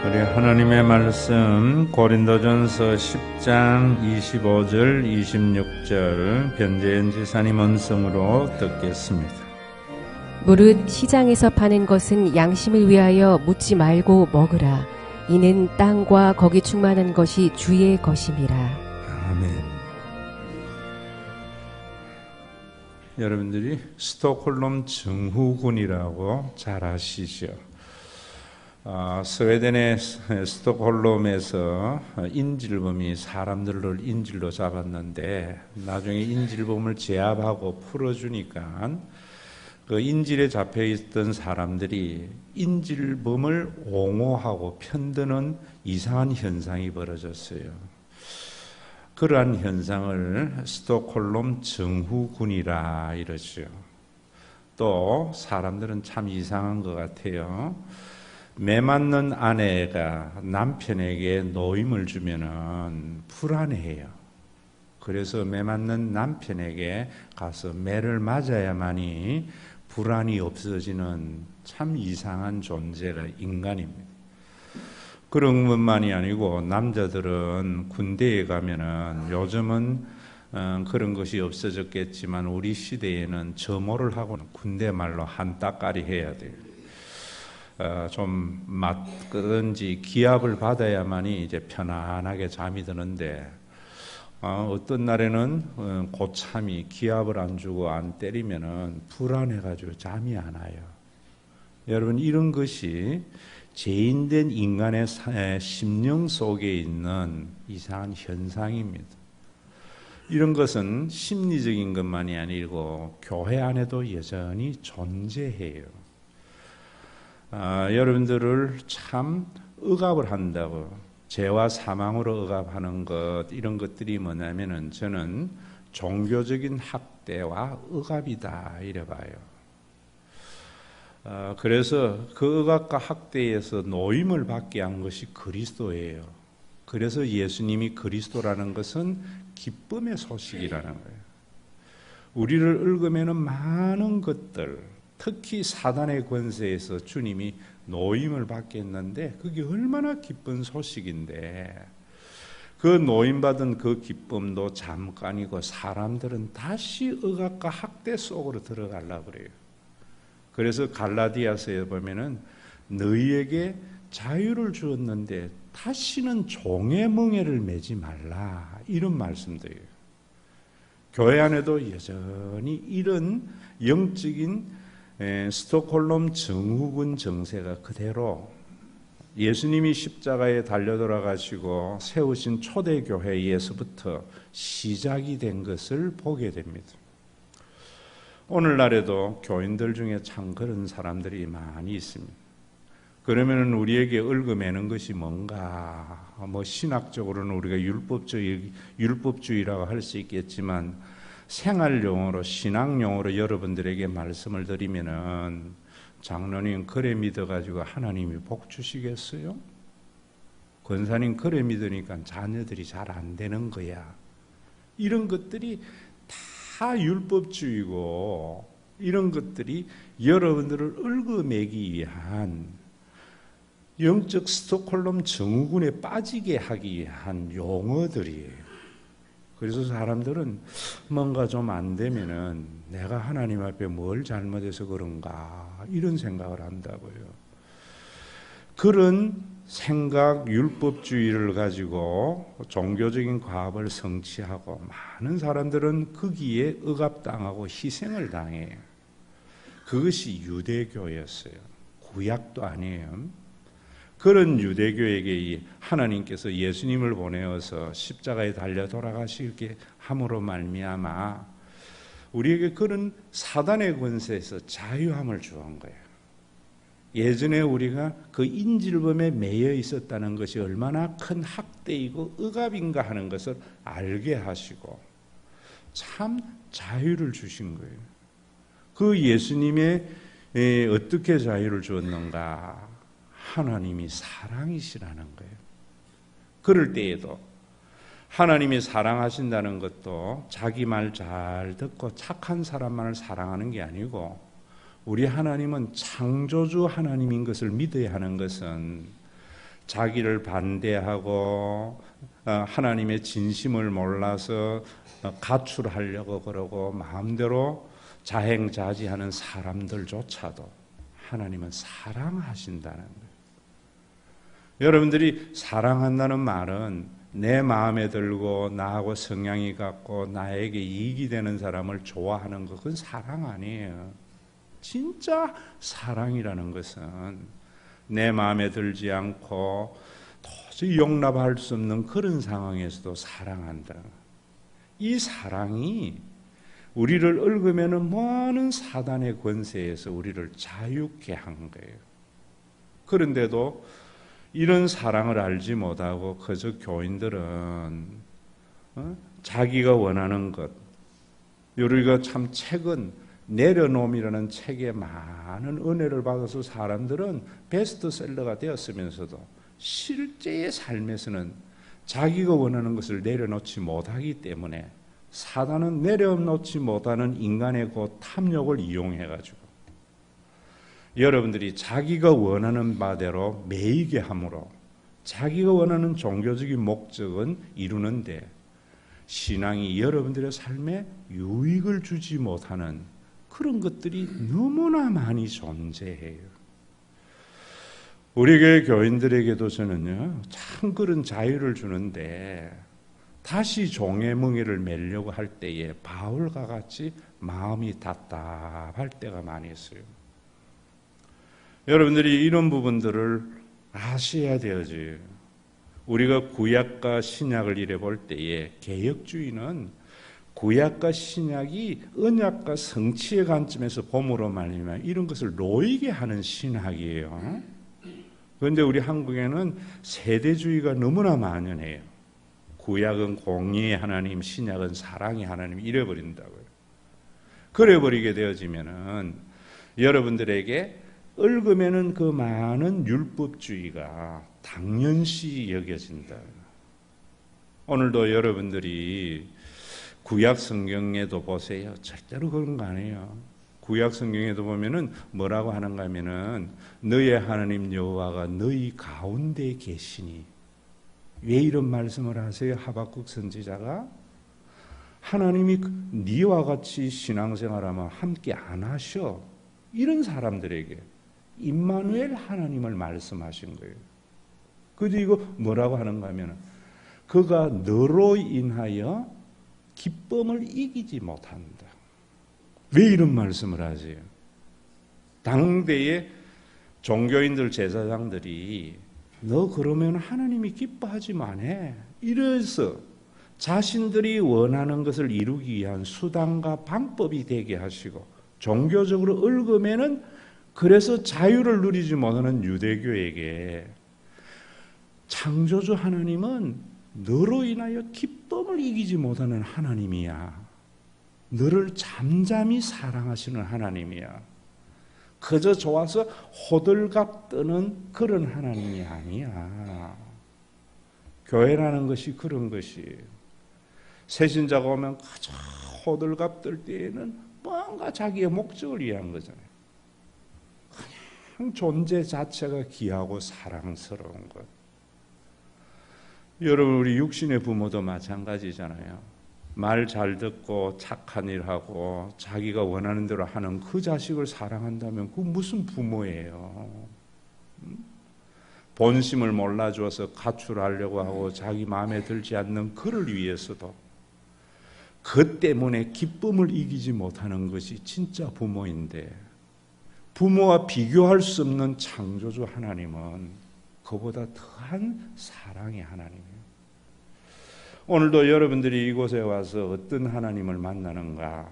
우리 하나님의 말씀 고린도전서 10장 25절 26절 변재현 지사님 언성으로 듣겠습니다. 무릇 시장에서 파는 것은 양심을 위하여 묻지 말고 먹으라. 이는 땅과 거기 충만한 것이 주의 것임이라. 아멘. 여러분들이 스톡홀름 증후군이라고 잘 아시죠? 스웨덴의 스톡홀름에서 인질범이 사람들을 인질로 잡았는데 나중에 인질범을 제압하고 풀어주니까 그 인질에 잡혀있던 사람들이 인질범을 옹호하고 편드는 이상한 현상이 벌어졌어요. 그러한 현상을 스톡홀름 증후군이라 이러죠. 또 사람들은 참 이상한 것 같아요. 매 맞는 아내가 남편에게 노임을 주면은 불안해해요. 그래서 매 맞는 남편에게 가서 매를 맞아야만이 불안이 없어지는 참 이상한 존재가 인간입니다. 그런 것만이 아니고 남자들은 군대에 가면은 요즘은 그런 것이 없어졌겠지만 우리 시대에는 점호를 하고 군대 말로 한따까리 해야 돼요. 좀 맞든지 기합을 받아야만이 이제 편안하게 잠이 드는데 어떤 날에는 고참이 기합을 안 주고 안 때리면은 불안해가지고 잠이 안 와요. 여러분 이런 것이 죄인된 인간의 심령 속에 있는 이상한 현상입니다. 이런 것은 심리적인 것만이 아니고 교회 안에도 여전히 존재해요. 여러분들을 참 억압을 한다고 죄와 사망으로 억압하는 것 이런 것들이 뭐냐면은 저는 종교적인 학대와 억압이다 이래 봐요. 그래서 그 억압과 학대에서 노임을 받게 한 것이 그리스도예요. 그래서 예수님이 그리스도라는 것은 기쁨의 소식이라는 거예요. 우리를 얽으면은 많은 것들 특히 사단의 권세에서 주님이 노임을 받게 했는데 그게 얼마나 기쁜 소식인데 그 노임받은 그 기쁨도 잠깐이고 사람들은 다시 억압과 학대 속으로 들어가려고 그래요. 그래서 갈라디아서에 보면은 너희에게 자유를 주었는데 다시는 종의 멍에를 매지 말라 이런 말씀들이에요. 교회 안에도 여전히 이런 영적인 스톡홀름 증후군 증세가 그대로 예수님이 십자가에 달려 돌아가시고 세우신 초대교회에서부터 시작이 된 것을 보게 됩니다. 오늘날에도 교인들 중에 참 그런 사람들이 많이 있습니다. 그러면 우리에게 얽어매는 것이 뭔가 신학적으로는 우리가 율법주의라고 할 수 있겠지만 생활용어로 신앙용어로 여러분들에게 말씀을 드리면은 장로님 그래 믿어가지고 하나님이 복 주시겠어요? 권사님 그래 믿으니까 자녀들이 잘 안 되는 거야. 이런 것들이 다 율법주의고 이런 것들이 여러분들을 얽어매기 위한 영적 스톡홀름 증후군에 빠지게 하기 위한 용어들이에요. 그래서 사람들은 뭔가 좀 안 되면은 내가 하나님 앞에 뭘 잘못해서 그런가 이런 생각을 한다고요. 그런 생각 율법주의를 가지고 종교적인 과업을 성취하고 많은 사람들은 거기에 억압당하고 희생을 당해요. 그것이 유대교였어요. 구약도 아니에요. 그런 유대교에게 하나님께서 예수님을 보내어서 십자가에 달려 돌아가시게 함으로 말미암아 우리에게 그런 사단의 권세에서 자유함을 주은 거예요. 예전에 우리가 그 인질범에 매여 있었다는 것이 얼마나 큰 학대이고 억압인가 하는 것을 알게 하시고 참 자유를 주신 거예요. 그 예수님의 어떻게 자유를 주었는가? 하나님이 사랑이시라는 거예요. 그럴 때에도 하나님이 사랑하신다는 것도 자기 말 잘 듣고 착한 사람만을 사랑하는 게 아니고 우리 하나님은 창조주 하나님인 것을 믿어야 하는 것은 자기를 반대하고 하나님의 진심을 몰라서 가출하려고 그러고 마음대로 자행자지하는 사람들조차도 하나님은 사랑하신다는 거예요. 여러분들이 사랑한다는 말은 내 마음에 들고 나하고 성향이 같고 나에게 이익이 되는 사람을 좋아하는 것, 그건 사랑 아니에요. 진짜 사랑이라는 것은 내 마음에 들지 않고 도저히 용납할 수 없는 그런 상황에서도 사랑한다. 이 사랑이 우리를 얽으면 많은 사단의 권세에서 우리를 자유케 한 거예요. 그런데도 이런 사랑을 알지 못하고 그저 교인들은 자기가 원하는 것, 우리가 참 책은 내려놓음이라는 책에 많은 은혜를 받아서 사람들은 베스트셀러가 되었으면서도 실제의 삶에서는 자기가 원하는 것을 내려놓지 못하기 때문에 사단은 내려놓지 못하는 인간의 그 탐욕을 이용해가지고 여러분들이 자기가 원하는 바대로 매이게 함으로 자기가 원하는 종교적인 목적은 이루는데 신앙이 여러분들의 삶에 유익을 주지 못하는 그런 것들이 너무나 많이 존재해요. 우리 교회 교인들에게도 저는요, 참 그런 자유를 주는데 다시 종의 멍에를 매려고 할 때에 바울과 같이 마음이 답답할 때가 많이 있어요. 여러분들이 이런 부분들을 아셔야 되지. 우리가 구약과 신약을 이래 볼 때에 개혁주의는 구약과 신약이 언약과 성취의 관점에서 봄으로 말미암아 이런 것을 놓이게 하는 신학이에요. 그런데 우리 한국에는 세대주의가 너무나 만연해요. 구약은 공의의 하나님, 신약은 사랑의 하나님 이래버린다고요. 그래버리게 되어지면은 여러분들에게 얽으면은 그 많은 율법주의가 당연시 여겨진다. 오늘도 여러분들이 구약 성경에도 보세요. 절대로 그런 거 아니에요. 구약 성경에도 보면은 뭐라고 하는가 하면은 너의 하나님 여호와가 너희 가운데 계시니. 왜 이런 말씀을 하세요? 하박국 선지자가 하나님이 니와 같이 신앙생활하면 함께 안 하셔. 이런 사람들에게 임마누엘 하나님을 말씀하신 거예요. 그래도 이거 뭐라고 하는가 하면 그가 너로 인하여 기쁨을 이기지 못한다. 왜 이런 말씀을 하세요? 당대의 종교인들 제사장들이 너 그러면 하나님이 기뻐하지 마네. 이래서 자신들이 원하는 것을 이루기 위한 수단과 방법이 되게 하시고 종교적으로 얽으면은 그래서 자유를 누리지 못하는 유대교에게 창조주 하나님은 너로 인하여 기쁨을 이기지 못하는 하나님이야. 너를 잠잠히 사랑하시는 하나님이야. 그저 좋아서 호들갑 떠는 그런 하나님이 아니야. 교회라는 것이 그런 것이에요. 새신자가 오면 가장 호들갑 떨 때에는 뭔가 자기의 목적을 위한 거잖아요. 그냥 존재 자체가 귀하고 사랑스러운 것. 여러분 우리 육신의 부모도 마찬가지잖아요. 말 잘 듣고 착한 일하고 자기가 원하는 대로 하는 그 자식을 사랑한다면 그 무슨 부모예요. 본심을 몰라주어서 가출하려고 하고 자기 마음에 들지 않는 그를 위해서도 그 때문에 기쁨을 이기지 못하는 것이 진짜 부모인데 부모와 비교할 수 없는 창조주 하나님은 그보다 더한 사랑의 하나님이에요. 오늘도 여러분들이 이곳에 와서 어떤 하나님을 만나는가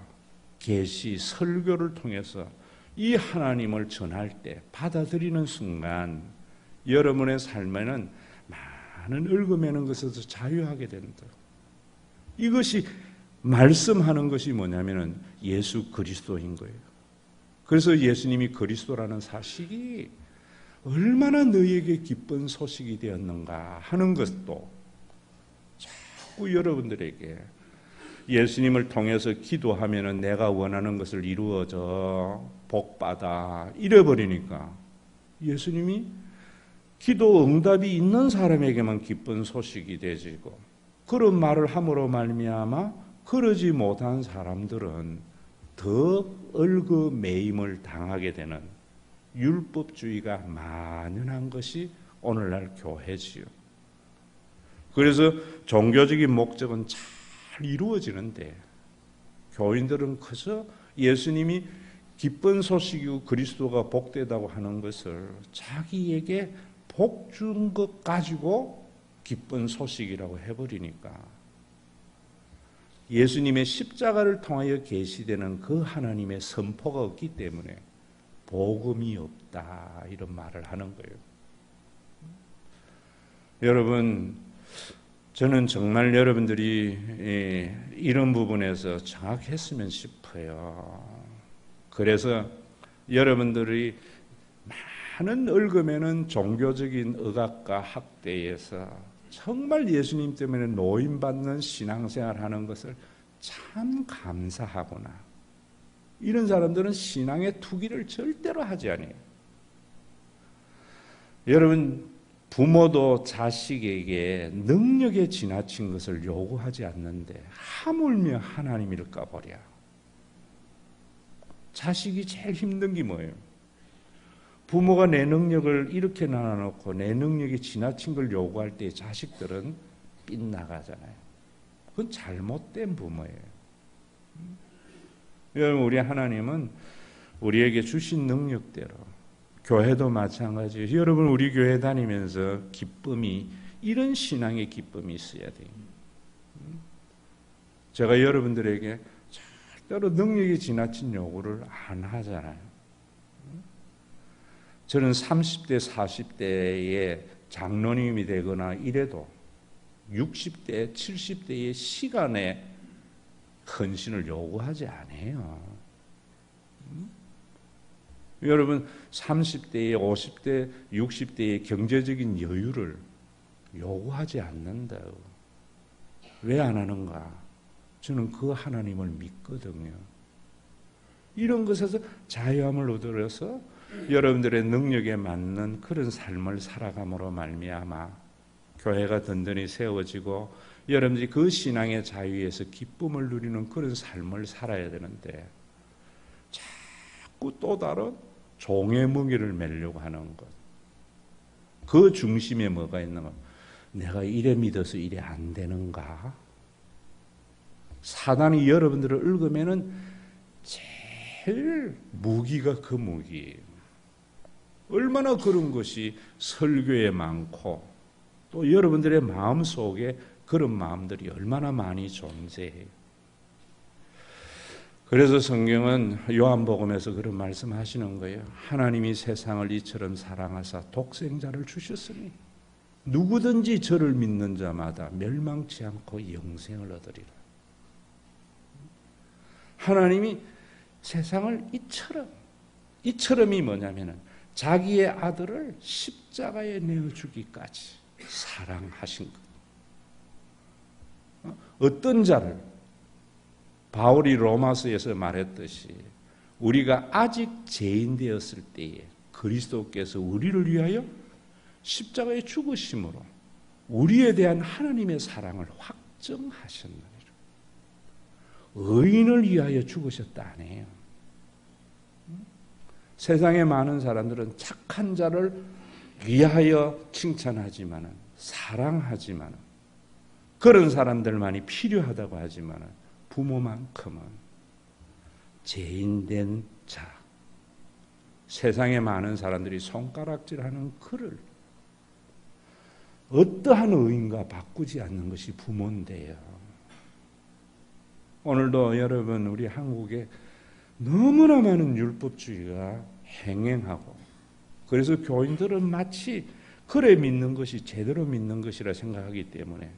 계시 설교를 통해서 이 하나님을 전할 때 받아들이는 순간 여러분의 삶에는 많은 얽어매는 것에서 자유하게 된다. 이것이 말씀하는 것이 뭐냐면은 예수 그리스도인 거예요. 그래서 예수님이 그리스도라는 사실이 얼마나 너희에게 기쁜 소식이 되었는가 하는 것도 자꾸 여러분들에게 예수님을 통해서 기도하면은 내가 원하는 것을 이루어져 복받아 이래버리니까 예수님이 기도 응답이 있는 사람에게만 기쁜 소식이 되지고 그런 말을 함으로 말미암아 그러지 못한 사람들은 더 얽매임을 당하게 되는 율법주의가 만연한 것이 오늘날 교회지요. 그래서 종교적인 목적은 잘 이루어지는데 교인들은 그저 예수님이 기쁜 소식이고 그리스도가 복되다고 하는 것을 자기에게 복 준 것 가지고 기쁜 소식이라고 해버리니까 예수님의 십자가를 통하여 계시되는 그 하나님의 선포가 없기 때문에 복음이 없다 이런 말을 하는 거예요. 여러분, 저는 정말 여러분들이 이런 부분에서 정확했으면 싶어요. 그래서 여러분들이 많은 얽음에는 종교적인 억압과 학대에서 정말 예수님 때문에 노임받는 신앙생활하는 것을 참 감사하구나. 이런 사람들은 신앙의 투기를 절대로 하지 않아요. 여러분, 부모도 자식에게 능력에 지나친 것을 요구하지 않는데 하물며 하나님일까 보랴. 자식이 제일 힘든 게 뭐예요? 부모가 내 능력을 이렇게 나눠놓고 내 능력이 지나친 걸 요구할 때 자식들은 빗나가잖아요. 그건 잘못된 부모예요. 여러분, 우리 하나님은 우리에게 주신 능력대로, 교회도 마찬가지예요. 여러분, 우리 교회 다니면서 기쁨이, 이런 신앙의 기쁨이 있어야 돼요. 제가 여러분들에게 절대로 능력이 지나친 요구를 안 하잖아요. 저는 30대, 40대에 장로님이 되거나 이래도 60대, 70대의 시간에 헌신을 요구하지 않아요. 여러분, 30대에 50대, 60대의 경제적인 여유를 요구하지 않는다고. 왜 안 하는가? 저는 그 하나님을 믿거든요. 이런 것에서 자유함을 얻어서 여러분들의 능력에 맞는 그런 삶을 살아감으로 말미암아 교회가 든든히 세워지고 여러분들이 그 신앙의 자유에서 기쁨을 누리는 그런 삶을 살아야 되는데 자꾸 또 다른 종의 멍에를 매려고 하는 것. 그 중심에 뭐가 있는가? 내가 이래 믿어서 이래 안 되는가? 사단이 여러분들을 얽으면은 제일 무기가 그 무기예요. 얼마나 그런 것이 설교에 많고 또 여러분들의 마음속에 그런 마음들이 얼마나 많이 존재해요. 그래서 성경은 요한복음에서 그런 말씀하시는 거예요. 하나님이 세상을 이처럼 사랑하사 독생자를 주셨으니 누구든지 저를 믿는 자마다 멸망치 않고 영생을 얻으리라. 하나님이 세상을 이처럼이 뭐냐면은 자기의 아들을 십자가에 내어주기까지 사랑하신 것. 어떤 자를 바울이 로마서에서 말했듯이 우리가 아직 죄인 되었을 때에 그리스도께서 우리를 위하여 십자가에 죽으심으로 우리에 대한 하나님의 사랑을 확정하셨느니라. 의인을 위하여 죽으셨다 안 해요. 세상에 많은 사람들은 착한 자를 위하여 칭찬하지만은 사랑하지만은 그런 사람들만이 필요하다고 하지만은 부모만큼은 죄인된 자, 세상에 많은 사람들이 손가락질하는 그를 어떠한 의인과 바꾸지 않는 것이 부모인데요. 오늘도 여러분 우리 한국에 너무나 많은 율법주의가 행행하고 그래서 교인들은 마치 그래 믿는 것이 제대로 믿는 것이라 생각하기 때문에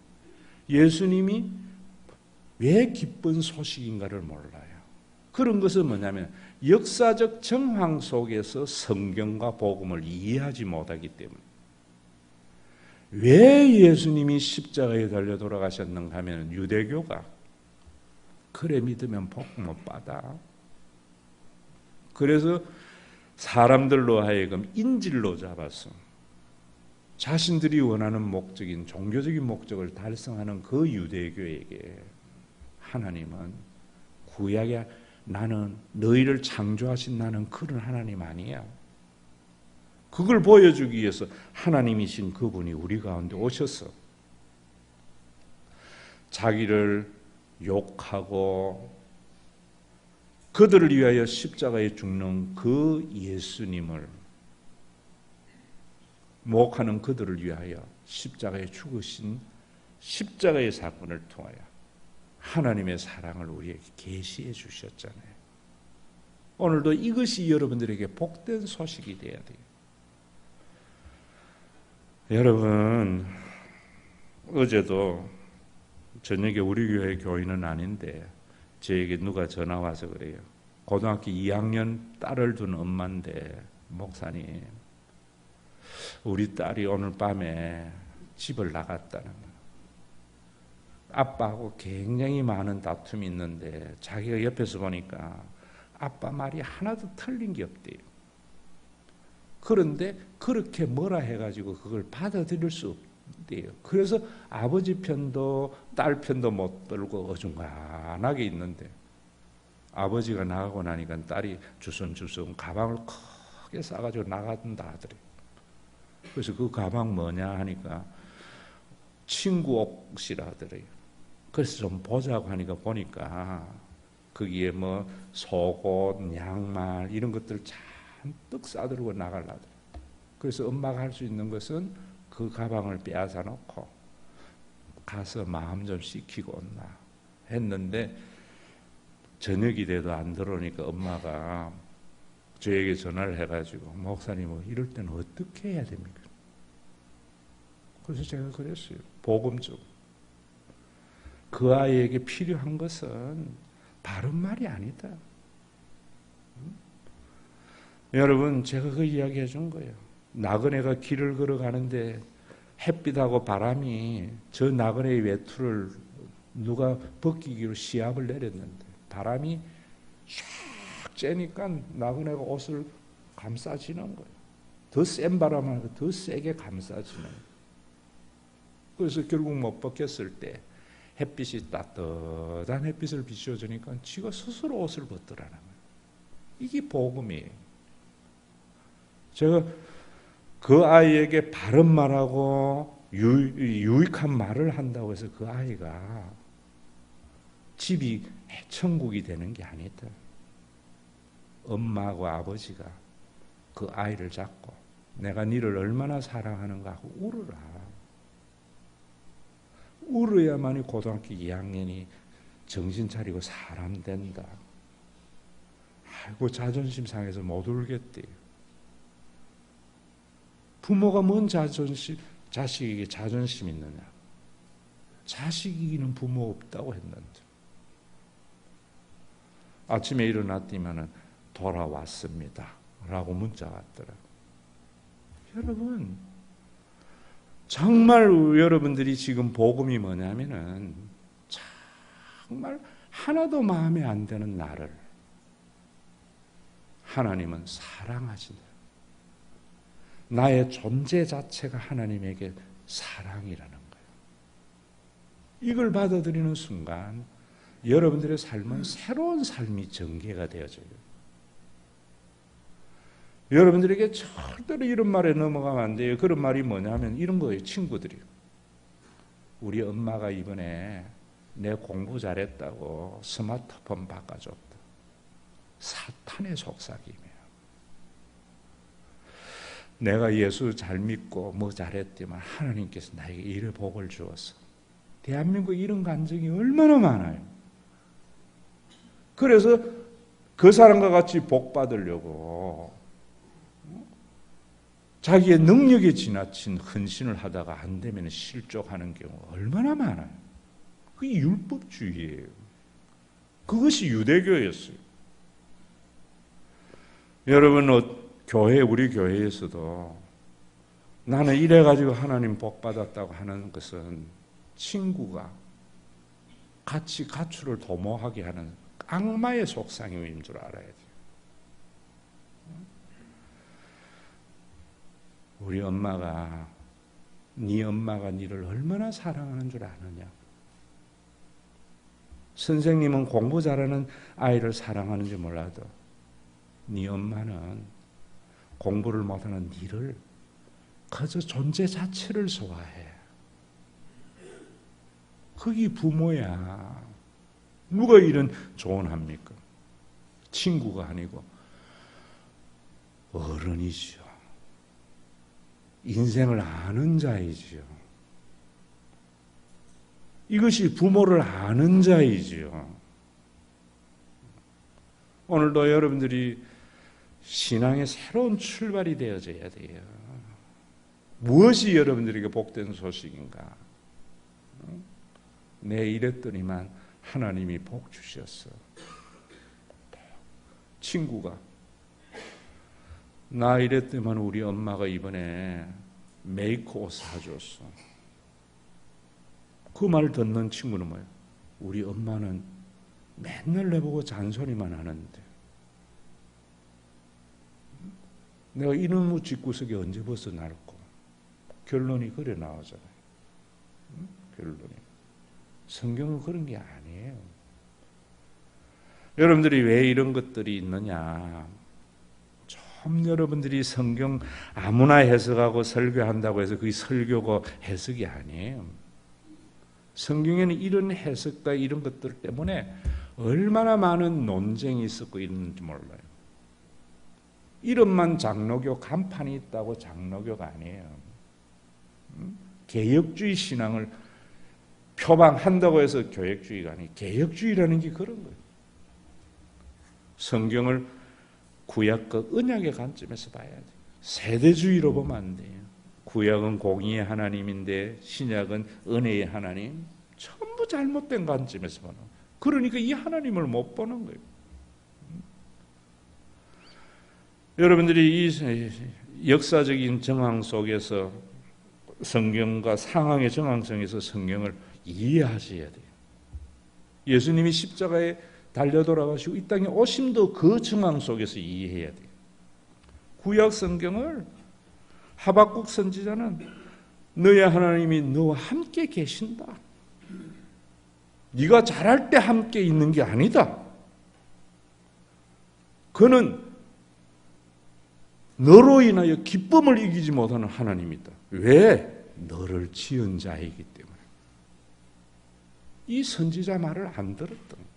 예수님이 왜 기쁜 소식인가를 몰라요. 그런 것은 뭐냐면 역사적 정황 속에서 성경과 복음을 이해하지 못하기 때문에 왜 예수님이 십자가에 달려 돌아가셨는가 하면 유대교가 그래 믿으면 복 못 받아. 그래서 사람들로 하여금 인질로 잡았어. 자신들이 원하는 목적인 종교적인 목적을 달성하는 그 유대교에게 하나님은 구약에 나는 너희를 창조하신 나는 그런 하나님 아니야. 그걸 보여주기 위해서 하나님이신 그분이 우리 가운데 오셔서 자기를 욕하고 그들을 위하여 십자가에 죽는 그 예수님을 모욕하는 그들을 위하여 십자가에 죽으신 십자가의 사건을 통하여 하나님의 사랑을 우리에게 계시해 주셨잖아요. 오늘도 이것이 여러분들에게 복된 소식이 되어야 돼요. 여러분, 어제도 저녁에 우리 교회 교인은 아닌데 저에게 누가 전화 와서 그래요. 고등학교 2학년 딸을 둔 엄마인데 목사님, 우리 딸이 오늘 밤에 집을 나갔다는 거예요. 아빠하고 굉장히 많은 다툼이 있는데 자기가 옆에서 보니까 아빠 말이 하나도 틀린 게 없대요. 그런데 그렇게 뭐라 해가지고 그걸 받아들일 수 없대요. 그래서 아버지 편도 딸 편도 못 들고 어중간하게 있는데 아버지가 나가고 나니까 딸이 주섬주섬 가방을 크게 싸가지고 나간다 하더래요. 그래서 그 가방 뭐냐 하니까 친구 옷이라 하더래요. 그래서 좀 보자고 하니까 보니까 거기에 뭐 속옷, 양말 이런 것들 잔뜩 싸들고 나가려더래요. 그래서 엄마가 할 수 있는 것은 그 가방을 빼앗아 놓고 가서 마음 좀 식히고 온나 했는데 저녁이 돼도 안 들어오니까 엄마가 저에게 전화를 해가지고 목사님 뭐 이럴 때는 어떻게 해야 됩니까? 그래서 제가 그랬어요. 복음 좀. 그 아이에게 필요한 것은 바른 말이 아니다. 여러분, 제가 그 이야기 해준 거예요. 나그네가 길을 걸어가는데 햇빛하고 바람이 저 나그네의 외투를 누가 벗기기로 시합을 내렸는데 바람이 쫙 쬐니까 나그네가 옷을 감싸지는 거예요. 더 센 바람하고 더 세게 감싸지는 거예요. 그래서 결국 못 벗겼을 때 햇빛이 따뜻한 햇빛을 비춰주니까 지가 스스로 옷을 벗더라는 거예요. 이게 복음이에요. 제가 그 아이에게 바른 말하고 유익한 말을 한다고 해서 그 아이가 집이 천국이 되는 게 아니다. 엄마하고 아버지가 그 아이를 잡고 내가 너를 얼마나 사랑하는가 하고 울어라. 울어야만이 고등학교 2학년이 정신 차리고 사람 된다. 아이고 자존심 상해서 못 울겠대요. 부모가 뭔 자식에게 자존심 있느냐. 자식이 이기는 부모 없다고 했는데 아침에 일어났더니만 돌아왔습니다 라고 문자가 왔더라고요. 여러분, 정말 여러분들이 지금 복음이 뭐냐면은 정말 하나도 마음에 안 드는 나를 하나님은 사랑하신다. 나의 존재 자체가 하나님에게 사랑이라는 거예요. 이걸 받아들이는 순간 여러분들의 삶은 새로운 삶이 전개가 되어져요. 여러분들에게 절대로 이런 말에 넘어가면 안 돼요. 그런 말이 뭐냐면 이런 거예요. 친구들이. 우리 엄마가 이번에 내 공부 잘했다고 스마트폰 바꿔줬다. 사탄의 속삭임이에요. 내가 예수 잘 믿고 뭐 잘했지만 하나님께서 나에게 이런 복을 주었어. 대한민국에 이런 감정이 얼마나 많아요. 그래서 그 사람과 같이 복 받으려고 자기의 능력에 지나친 헌신을 하다가 안 되면 실족하는 경우가 얼마나 많아요. 그게 율법주의예요. 그것이 유대교였어요. 여러분, 우리 교회에서도 나는 이래가지고 하나님 복 받았다고 하는 것은 친구가 같이 가출을 도모하게 하는 악마의 속상임인 줄 알아야 돼요. 우리 엄마가 네 엄마가 네를 얼마나 사랑하는 줄 아느냐? 선생님은 공부 잘하는 아이를 사랑하는지 몰라도 네 엄마는 공부를 못하는 네를 그저 존재 자체를 좋아해. 그게 부모야. 누가 이런 조언합니까? 친구가 아니고 어른이지요. 인생을 아는 자이지요. 이것이 부모를 아는 자이지요. 오늘도 여러분들이 신앙의 새로운 출발이 되어져야 돼요. 무엇이 여러분들에게 복된 소식인가? 내 이랬더니만 하나님이 복 주셨어. 친구가 나 이랬더니만 우리 엄마가 이번에 메이크 옷 사줬어. 그 말 듣는 친구는 뭐예요? 우리 엄마는 맨날 내보고 잔소리만 하는데 내가 이놈의 집구석에 언제 벗어날고. 결론이 그래 나오잖아요. 결론이. 성경은 그런 게 아니에요. 여러분들이 왜 이런 것들이 있느냐? 좀 여러분들이 성경 아무나 해석하고 설교한다고 해서 그게 설교고 해석이 아니에요. 성경에는 이런 해석과 이런 것들 때문에 얼마나 많은 논쟁이 있었고 있는지 몰라요. 이름만 장로교 간판이 있다고 장로교가 아니에요. 개혁주의 신앙을 표방한다고 해서 교역주의가 아니에요. 개혁주의라는 게 그런 거예요. 성경을 구약과 언약의 관점에서 봐야 돼요. 세대주의로 보면 안 돼요. 구약은 공의의 하나님인데 신약은 은혜의 하나님. 전부 잘못된 관점에서 보는 거예요. 그러니까 이 하나님을 못 보는 거예요. 여러분들이 이 역사적인 정황 속에서 성경과 상황의 정황성에서 성경을 이해하셔야 돼요. 예수님이 십자가에 달려 돌아가시고 이 땅에 오심도 그 정황 속에서 이해해야 돼요. 구약 성경을 하박국 선지자는 너의 하나님이 너와 함께 계신다. 네가 잘할 때 함께 있는 게 아니다. 그는 너로 인하여 기쁨을 이기지 못하는 하나님이다. 왜? 너를 지은 자이기 때문에. 이 선지자 말을 안 들었던.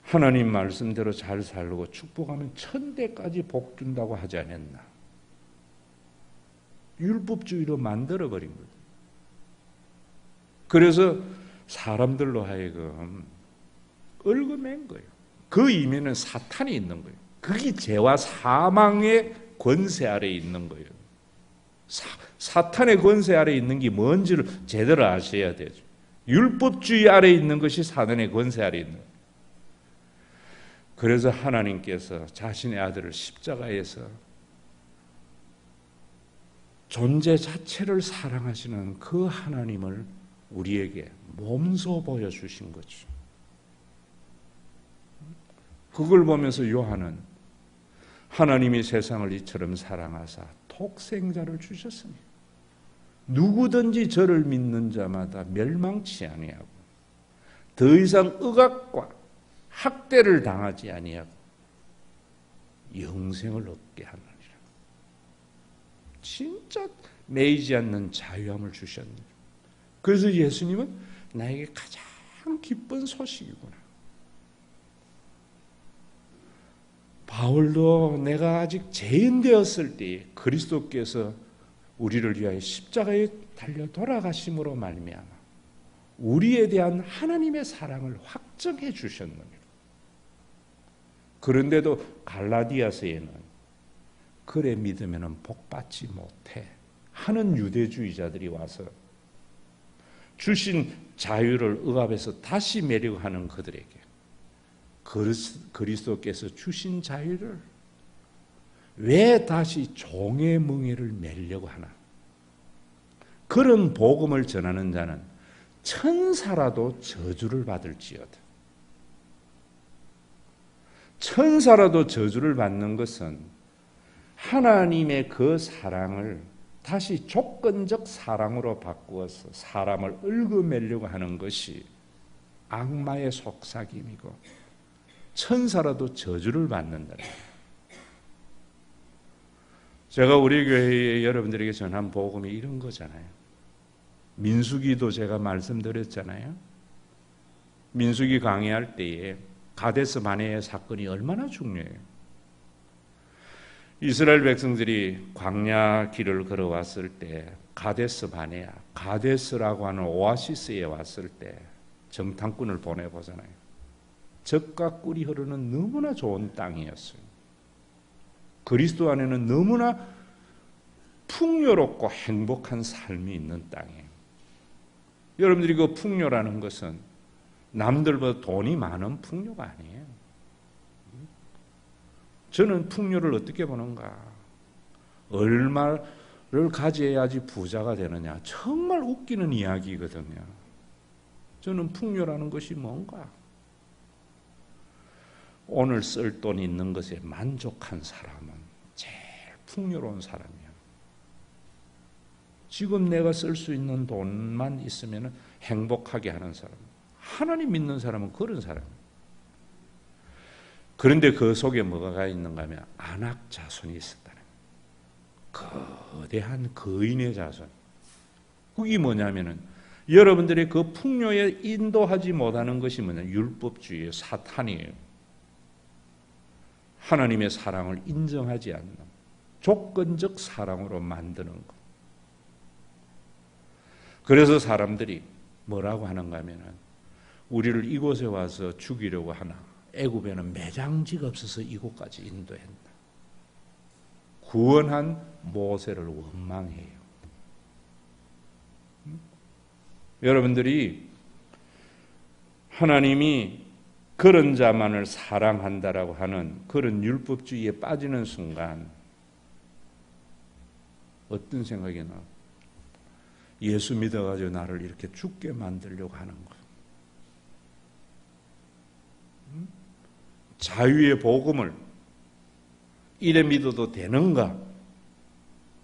하나님 말씀대로 잘 살고 축복하면 천대까지 복 준다고 하지 않았나? 율법주의로 만들어버린 거죠. 그래서 사람들로 하여금 얽어맨 거예요. 그 이면은 사탄이 있는 거예요. 그게 죄와 사망의 권세 아래에 있는 거예요. 사탄의 권세 아래에 있는 게 뭔지를 제대로 아셔야 되죠. 율법주의 아래에 있는 것이 사탄의 권세 아래에 있는 거예요. 그래서 하나님께서 자신의 아들을 십자가에서 존재 자체를 사랑하시는 그 하나님을 우리에게 몸소 보여주신 거죠. 그걸 보면서 요한은 하나님이 세상을 이처럼 사랑하사 독생자를 주셨으니 누구든지 저를 믿는 자마다 멸망치 아니하고 더 이상 억압과 학대를 당하지 아니하고 영생을 얻게 하느니라. 진짜 매이지 않는 자유함을 주셨네요. 그래서 예수님은 나에게 가장 기쁜 소식이구나. 바울도 내가 아직 죄인 되었을 때에 그리스도께서 우리를 위하여 십자가에 달려 돌아가심으로 말미암아 우리에 대한 하나님의 사랑을 확정해 주셨느니라. 그런데도 갈라디아서에는 그래 믿으면 복받지 못해 하는 유대주의자들이 와서 주신 자유를 억압해서 다시 매력하는 그들에게 그리스도께서 주신 자유를 왜 다시 종의 멍에를 매려고 하나? 그런 복음을 전하는 자는 천사라도 저주를 받을지어다. 천사라도 저주를 받는 것은 하나님의 그 사랑을 다시 조건적 사랑으로 바꾸어서 사람을 얽어매려고 하는 것이 악마의 속삭임이고 천사라도 저주를 받는다. 제가 우리 교회에 여러분들에게 전한 복음이 이런 거잖아요. 민수기도 제가 말씀드렸잖아요. 민수기 강의할 때에 가데스 바네의 사건이 얼마나 중요해요. 이스라엘 백성들이 광야 길을 걸어왔을 때 가데스 바네아, 가데스라고 하는 오아시스에 왔을 때 정탐꾼을 보내보잖아요. 젖과 꿀이 흐르는 너무나 좋은 땅이었어요. 그리스도 안에는 너무나 풍요롭고 행복한 삶이 있는 땅이에요. 여러분들이 그 풍요라는 것은 남들보다 돈이 많은 풍요가 아니에요. 저는 풍요를 어떻게 보는가? 얼마를 가져야지 부자가 되느냐? 정말 웃기는 이야기거든요. 저는 풍요라는 것이 뭔가? 오늘 쓸 돈 있는 것에 만족한 사람은 제일 풍요로운 사람이야. 지금 내가 쓸 수 있는 돈만 있으면 행복하게 하는 사람. 하나님 믿는 사람은 그런 사람이에요. 그런데 그 속에 뭐가 있는가 하면 안악 자손이 있었다는 거예요. 거대한 거인의 자손. 그게 뭐냐면은 여러분들의 그 풍요에 인도하지 못하는 것이 뭐냐? 율법주의의 사탄이에요. 하나님의 사랑을 인정하지 않는 조건적 사랑으로 만드는 것. 그래서 사람들이 뭐라고 하는가 하면은 우리를 이곳에 와서 죽이려고 하나? 애굽에는 매장지가 없어서 이곳까지 인도했다. 구원한 모세를 원망해요. 여러분들이 하나님이 그런 자만을 사랑한다라고 하는 그런 율법주의에 빠지는 순간 어떤 생각이 나? 예수 믿어가지고 나를 이렇게 죽게 만들려고 하는 거예요. 자유의 복음을 이래 믿어도 되는가?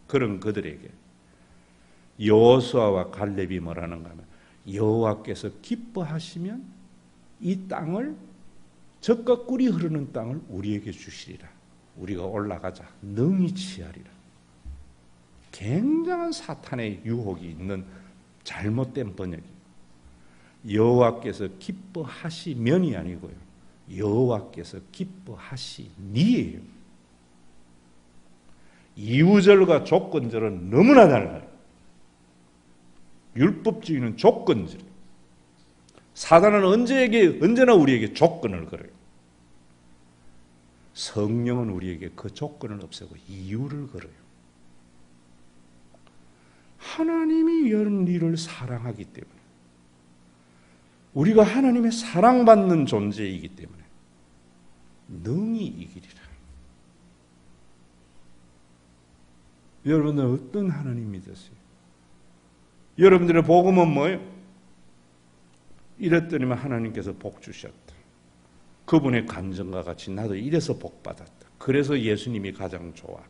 그런 그들에게 여호수아와 갈렙이 뭐라는가 하면 여호와께서 기뻐하시면 이 땅을 젖과 꿀이 흐르는 땅을 우리에게 주시리라. 우리가 올라가자 능히 취하리라. 굉장한 사탄의 유혹이 있는 잘못된 번역이 여호와께서 기뻐하시면이 아니고요. 여호와께서 기뻐하시니에요. 이유절과 조건절은 너무나 달라요. 율법주의는 조건절. 사단은 언제나 우리에게 조건을 걸어요. 성령은 우리에게 그 조건을 없애고 이유를 걸어요. 하나님이 우리를 사랑하기 때문에 우리가 하나님의 사랑받는 존재이기 때문에 능히 이기리라. 여러분은 어떤 하나님 믿으세요? 여러분들의 복음은 뭐예요? 이랬더니만 하나님께서 복 주셨다. 그분의 감정과 같이 나도 이래서 복 받았다. 그래서 예수님이 가장 좋아.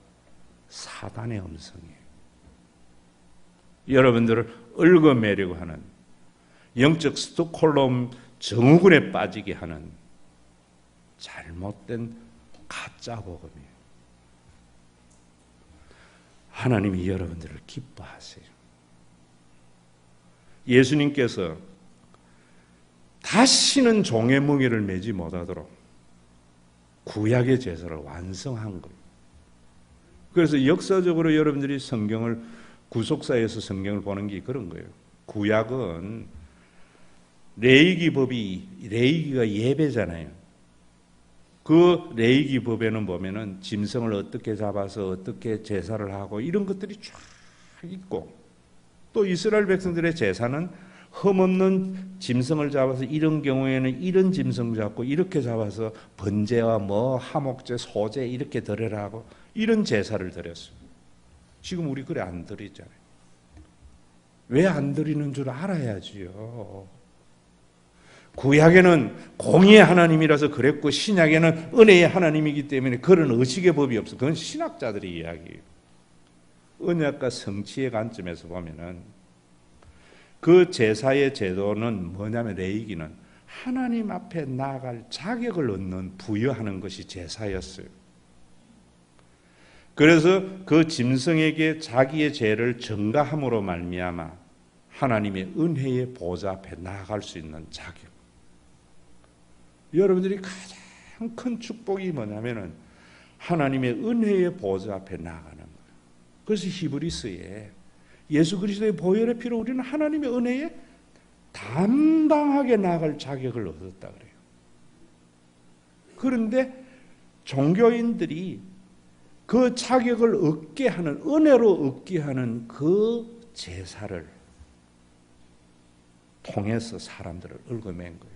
사단의 음성이에요. 여러분들을 얽어매려고 하는 영적 스톡홀름 증후군에 빠지게 하는 잘못된 가짜 복음이에요. 하나님이 여러분들을 기뻐하세요. 예수님께서 다시는 종의 멍에를 매지 못하도록 구약의 제사를 완성한 거예요. 그래서 역사적으로 여러분들이 성경을 구속사에서 성경을 보는 게 그런 거예요. 구약은 레위기가 예배잖아요. 그 레위기법에는 보면은 짐승을 어떻게 잡아서 어떻게 제사를 하고 이런 것들이 쫙 있고, 또 이스라엘 백성들의 제사는 흠없는 짐승을 잡아서 이런 경우에는 이런 짐승 잡고 이렇게 잡아서 번제와 하목제, 소제 이렇게 드려라 하고 이런 제사를 드렸어요. 지금 우리 그래 안 드리잖아요. 왜 안 드리는 줄 알아야지요. 구약에는 공의의 하나님이라서 그랬고 신약에는 은혜의 하나님이기 때문에 그런 의식의 법이 없어. 그건 신학자들의 이야기예요. 언약과 성취의 관점에서 보면은 그 제사의 제도는 뭐냐면 레위기는 하나님 앞에 나아갈 자격을 얻는 부여하는 것이 제사였어요. 그래서 그 짐승에게 자기의 죄를 전가함으로 말미암아 하나님의 은혜의 보좌 앞에 나아갈 수 있는 자격. 여러분들이 가장 큰 축복이 뭐냐면은 하나님의 은혜의 보좌 앞에 나아가는 거예요. 그래서 히브리서에 예수 그리스도의 보혈의 피로 우리는 하나님의 은혜에 담당하게 나아갈 자격을 얻었다 그래요. 그런데 종교인들이 그 자격을 얻게 하는, 은혜로 얻게 하는 그 제사를 통해서 사람들을 얽어맨 거예요.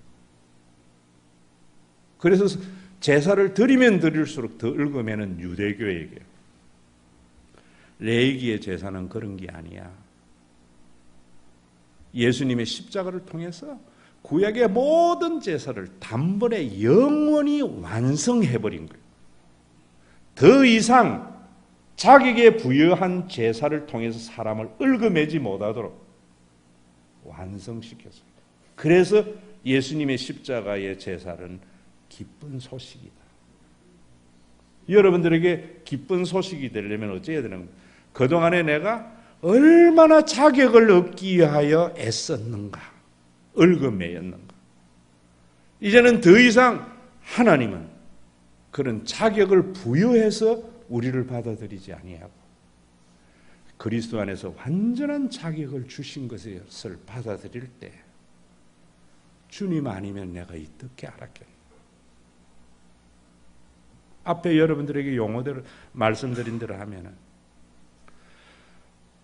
그래서 제사를 드리면 드릴수록 더 얽어매는 유대교에게 레위기의 제사는 그런 게 아니야. 예수님의 십자가를 통해서 구약의 모든 제사를 단번에 영원히 완성해버린 거예요. 더 이상 자기에게 부여한 제사를 통해서 사람을 얽어매지 못하도록 완성시켰어요. 그래서 예수님의 십자가의 제사는 기쁜 소식이다. 여러분들에게 기쁜 소식이 되려면 어찌해야 되는 거예요? 그동안에 내가 얼마나 자격을 얻기 위하여 애썼는가, 얽어매였는가. 이제는 더 이상 하나님은 그런 자격을 부여해서 우리를 받아들이지 아니하고 그리스도 안에서 완전한 자격을 주신 것을 받아들일 때 주님 아니면 내가 어떻게 알았겠나. 앞에 여러분들에게 용어대로 말씀드린 대로 하면은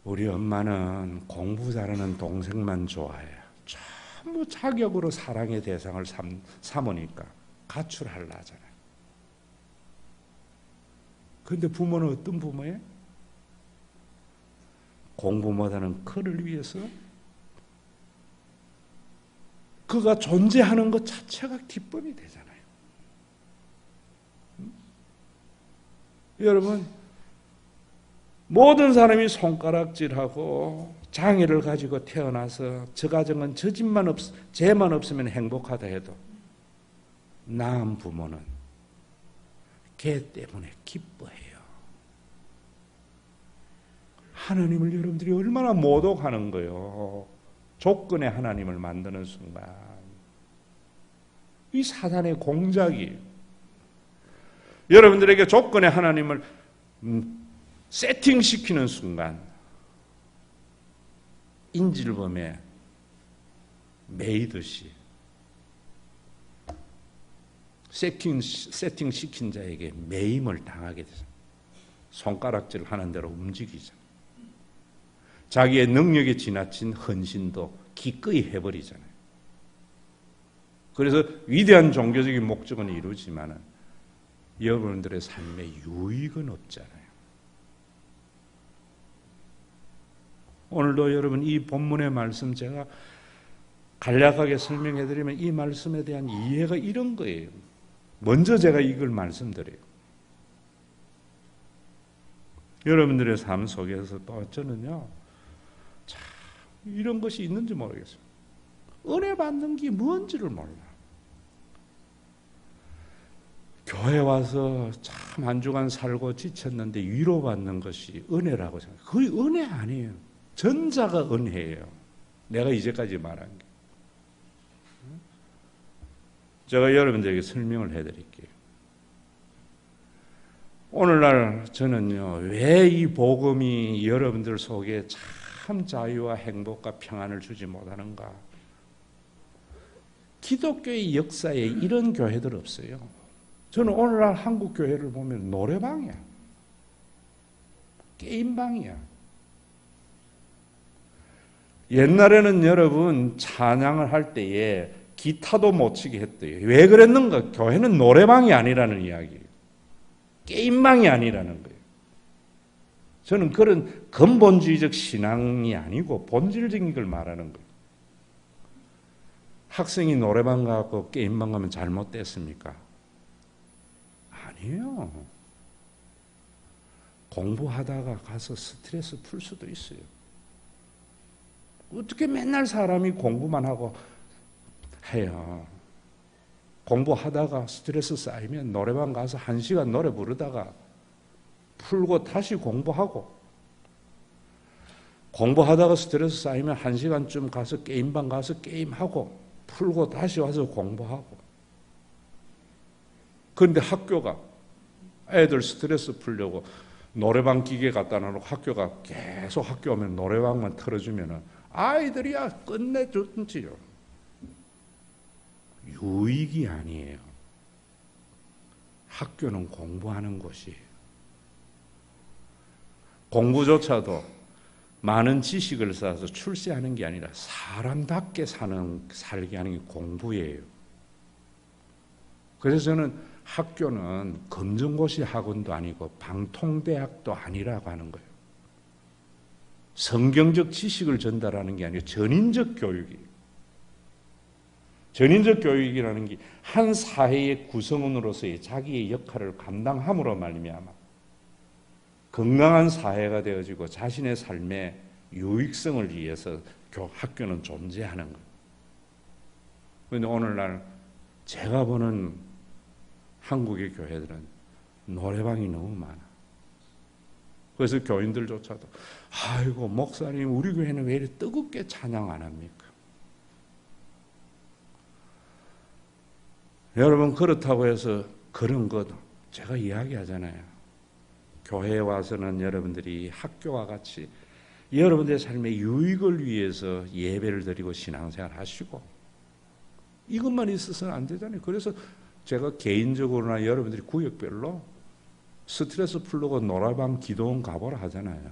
우리 엄마는 공부 잘하는 동생만 좋아해요. 전부 자격으로 사랑의 대상을 삼으니까 가출하려 하잖아요. 그런데 부모는 어떤 부모예요? 공부 못하는 그를 위해서 그가 존재하는 것 자체가 기쁨이 되잖아요. 여러분, 모든 사람이 손가락질하고 장애를 가지고 태어나서 저 가정은 저 집만 죄만 없으면 행복하다 해도 낳은 부모는 걔 때문에 기뻐해요. 하나님을 여러분들이 얼마나 모독하는 거예요. 조건의 하나님을 만드는 순간 이 사단의 공작이에요. 여러분들에게 조건의 하나님을 세팅시키는 순간 인질범에 매이듯이 세팅시킨 자에게 매임을 당하게 되죠. 손가락질 하는 대로 움직이죠. 자기의 능력에 지나친 헌신도 기꺼이 해버리잖아요. 그래서 위대한 종교적인 목적은 이루지만 여러분들의 삶에 유익은 없잖아요. 오늘도 여러분 이 본문의 말씀 제가 간략하게 설명해드리면 이 말씀에 대한 이해가 이런 거예요. 먼저 제가 이걸 말씀드려요. 여러분들의 삶 속에서 또 저는요, 참 이런 것이 있는지 모르겠어요. 은혜 받는 게 뭔지를 몰라. 교회 와서 참 한 주간 살고 지쳤는데 위로받는 것이 은혜라고 생각해요. 그게 은혜 아니에요. 전자가 은혜예요. 내가 이제까지 말한 게. 제가 여러분들에게 설명을 해드릴게요. 오늘날 저는요, 왜 이 복음이 여러분들 속에 참 자유와 행복과 평안을 주지 못하는가? 기독교의 역사에 이런 교회들 없어요. 저는 오늘날 한국 교회를 보면 노래방이야. 게임방이야. 옛날에는 여러분 찬양을 할 때에 기타도 못 치게 했대요. 왜 그랬는가? 교회는 노래방이 아니라는 이야기예요. 게임방이 아니라는 거예요. 저는 그런 근본주의적 신앙이 아니고 본질적인 걸 말하는 거예요. 학생이 노래방 가고 게임방 가면 잘못됐습니까? 아니에요. 공부하다가 가서 스트레스 풀 수도 있어요. 어떻게 맨날 사람이 공부만 하고 해요. 공부하다가 스트레스 쌓이면 노래방 가서 1시간 노래 부르다가 풀고 다시 공부하고, 공부하다가 스트레스 쌓이면 1시간쯤 가서 게임방 가서 게임하고 풀고 다시 와서 공부하고. 그런데 학교가 애들 스트레스 풀려고 노래방 기계 갖다 놓고 학교가 계속 학교 오면 노래방만 틀어주면 아이들이야 끝내줬지요. 유익이 아니에요. 학교는 공부하는 곳이에요. 공부조차도 많은 지식을 쌓아서 출세하는 게 아니라 사람답게 살게 하는 게 공부예요. 그래서 저는 학교는 검정고시 학원도 아니고 방통대학도 아니라고 하는 거예요. 성경적 지식을 전달하는 게 아니라 전인적 교육이에요. 전인적 교육이라는 게 한 사회의 구성원으로서의 자기의 역할을 감당함으로 말미암아 건강한 사회가 되어지고 자신의 삶의 유익성을 위해서 학교는 존재하는 거예요. 그런데 오늘날 제가 보는 한국의 교회들은 노래방이 너무 많아. 그래서 교인들조차도 아이고 목사님 우리 교회는 왜 이렇게 뜨겁게 찬양 안 합니까? 여러분 그렇다고 해서 그런 것 제가 이야기하잖아요. 교회에 와서는 여러분들이 학교와 같이 여러분들의 삶의 유익을 위해서 예배를 드리고 신앙생활 하시고 이것만 있어서는 안 되잖아요. 그래서 제가 개인적으로나 여러분들이 구역별로 스트레스 풀려고 노래방 기도원 가보라 하잖아요.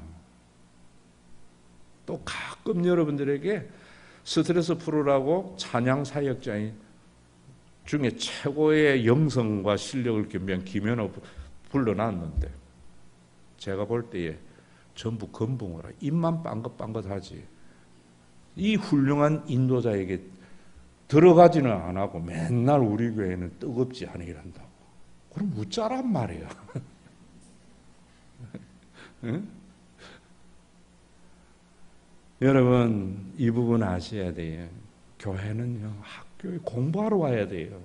또 가끔 여러분들에게 스트레스 풀으라고 찬양 사역자 중에 최고의 영성과 실력을 겸비한 김연호 불러놨는데 제가 볼 때에 전부 건붕어라. 입만 빵긋빵긋하지. 이 훌륭한 인도자에게 들어가지는 안 하고 맨날 우리 교회는 뜨겁지 않아 이란다고. 그럼 웃자란 말이야. 응? 여러분 이 부분 아셔야 돼요. 교회는요 학교에 공부하러 와야 돼요.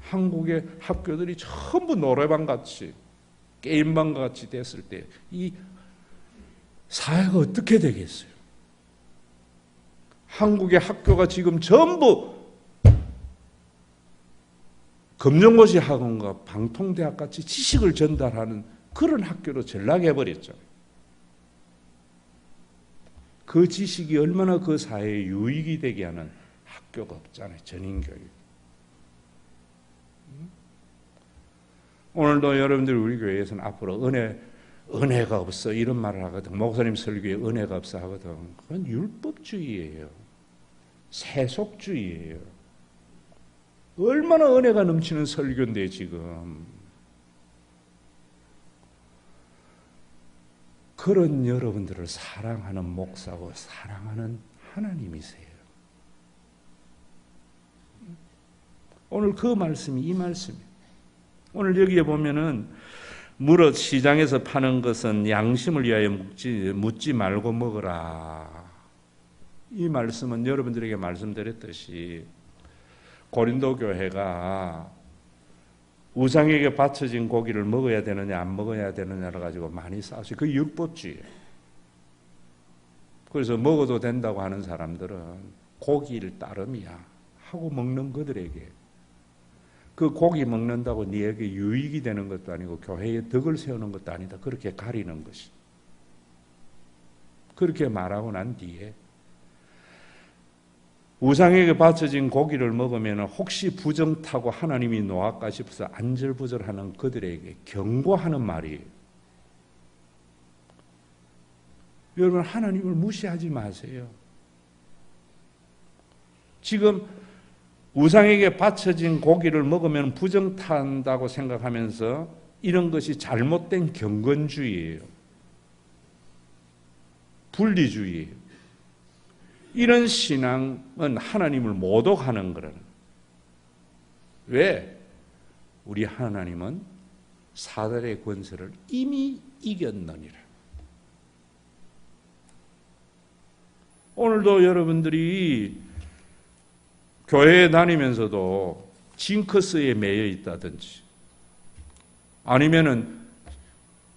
한국의 학교들이 전부 노래방 같이 게임방 같이 됐을 때 이 사회가 어떻게 되겠어요? 한국의 학교가 지금 전부 검정고시 학원과 방통대학 같이 지식을 전달하는 그런 학교로 전락해버렸죠. 그 지식이 얼마나 그 사회에 유익이 되게 하는 학교가 없잖아요. 전인교육. 오늘도 여러분들 우리 교회에서는 앞으로 은혜가 없어 이런 말을 하거든. 목사님 설교에 은혜가 없어 하거든. 그건 율법주의예요. 세속주의예요. 얼마나 은혜가 넘치는 설교인데 지금. 그런 여러분들을 사랑하는 목사고 사랑하는 하나님이세요. 오늘 그 말씀이 이 말씀이에요. 오늘 여기에 보면은 무릇 시장에서 파는 것은 양심을 위하여 묻지 말고 먹으라. 이 말씀은 여러분들에게 말씀드렸듯이 고린도 교회가 우상에게 바쳐진 고기를 먹어야 되느냐 안 먹어야 되느냐를 가지고 많이 싸웠어요. 그 율법주의예요. 그래서 먹어도 된다고 하는 사람들은 고기를 따름이야 하고 먹는 그들에게 그 고기 먹는다고 네에게 유익이 되는 것도 아니고 교회에 덕을 세우는 것도 아니다. 그렇게 가리는 것이. 그렇게 말하고 난 뒤에 우상에게 바쳐진 고기를 먹으면 혹시 부정 타고 하나님이 노할까 싶어서 안절부절하는 그들에게 경고하는 말이에요. 여러분 하나님을 무시하지 마세요. 지금 우상에게 바쳐진 고기를 먹으면 부정 탄다고 생각하면서 이런 것이 잘못된 경건주의예요. 분리주의예요. 이런 신앙은 하나님을 모독하는 거라는. 왜? 우리 하나님은 사단의 권세를 이미 이겼느니라. 오늘도 여러분들이 교회에 다니면서도 징크스에 매여 있다든지 아니면은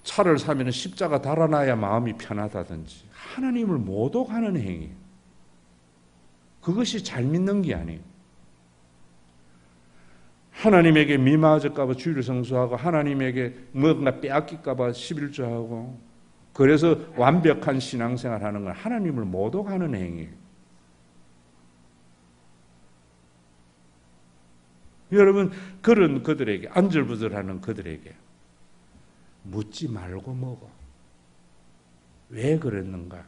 차를 사면 십자가 달아놔야 마음이 편하다든지 하나님을 모독하는 행위, 그것이 잘 믿는 게 아니에요. 하나님에게 미맞을까 봐 주일을 성수하고 하나님에게 뭔가 빼앗길까 봐 11조하고 그래서 완벽한 신앙생활 하는 건 하나님을 모독하는 행위예요. 여러분, 그런 그들에게, 안절부절하는 그들에게 묻지 말고 먹어. 왜 그랬는가?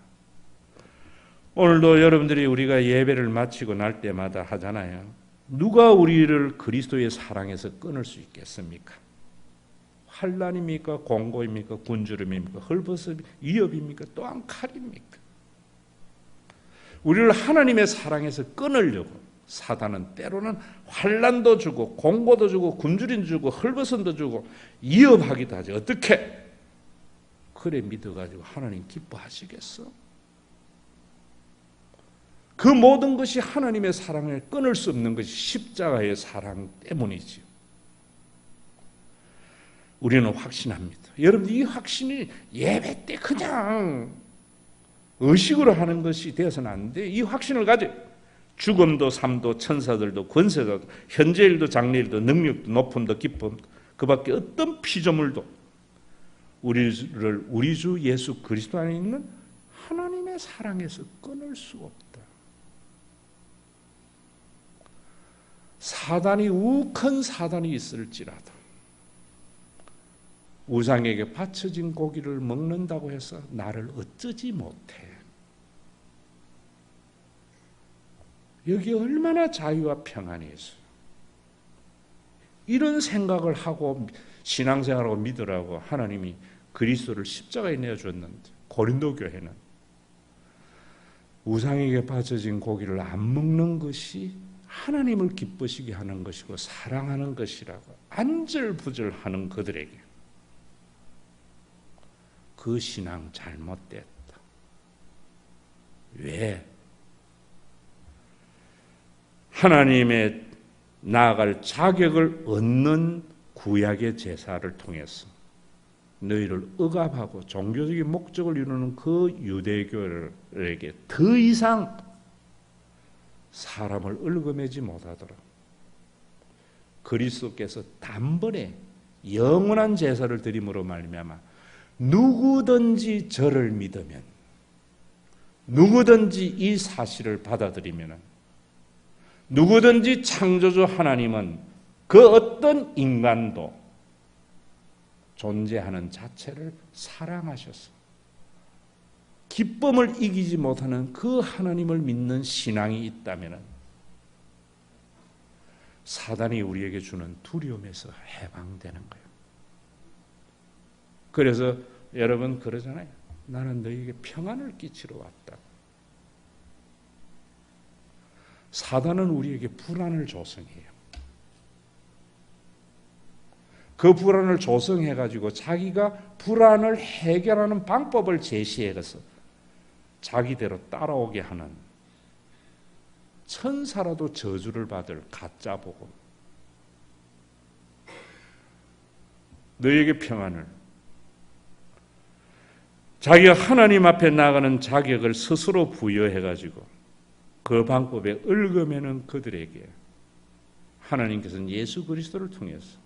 오늘도 여러분들이 우리가 예배를 마치고 날 때마다 하잖아요. 누가 우리를 그리스도의 사랑에서 끊을 수 있겠습니까? 환난입니까? 공고입니까? 굶주림입니까? 헐벗음입니까? 위협입니까? 또한 칼입니까? 우리를 하나님의 사랑에서 끊으려고 사단은 때로는 환난도 주고 공고도 주고 굶주림 주고 헐벗음도 주고 위협하기도 하지. 어떻게? 그래 믿어가지고 하나님 기뻐하시겠어? 그 모든 것이 하나님의 사랑을 끊을 수 없는 것이 십자가의 사랑 때문이지요. 우리는 확신합니다. 여러분, 이 확신이 예배 때 그냥 의식으로 하는 것이 되어서는 안 돼. 이 확신을 가져. 죽음도 삶도 천사들도 권세도 현재일도 장래일도 능력도 높음도 기쁨 그 밖에 어떤 피조물도 우리를 우리 주 예수 그리스도 안에 있는 하나님의 사랑에서 끊을 수 없다. 사단이 우큰 사단이 있을지라도 우상에게 바쳐진 고기를 먹는다고 해서 나를 어쩌지 못해. 여기 얼마나 자유와 평안이 있어요. 이런 생각을 하고 신앙생활하고 믿으라고 하나님이 그리스도를 십자가에 내어줬는데 고린도 교회는 우상에게 바쳐진 고기를 안 먹는 것이 하나님을 기쁘시게 하는 것이고 사랑하는 것이라고 안절부절하는 그들에게 그 신앙 잘못됐다. 왜? 하나님의 나아갈 자격을 얻는 구약의 제사를 통해서 너희를 억압하고 종교적인 목적을 이루는 그 유대교에게 더 이상 사람을 얽어매지 못하도록 그리스도께서 단번에 영원한 제사를 드림으로 말미암아 누구든지 저를 믿으면 누구든지 이 사실을 받아들이면 누구든지 창조주 하나님은 그 어떤 인간도 존재하는 자체를 사랑하셔서 기쁨을 이기지 못하는 그 하나님을 믿는 신앙이 있다면 사단이 우리에게 주는 두려움에서 해방되는 거예요. 그래서 여러분 그러잖아요. 나는 너희에게 평안을 끼치러 왔다. 사단은 우리에게 불안을 조성해요. 그 불안을 조성해가지고 자기가 불안을 해결하는 방법을 제시해서 자기대로 따라오게 하는 천사라도 저주를 받을 가짜 복음. 너희에게 평안을 자기가 하나님 앞에 나가는 자격을 스스로 부여해가지고 그 방법에 얽으면은 그들에게 하나님께서는 예수 그리스도를 통해서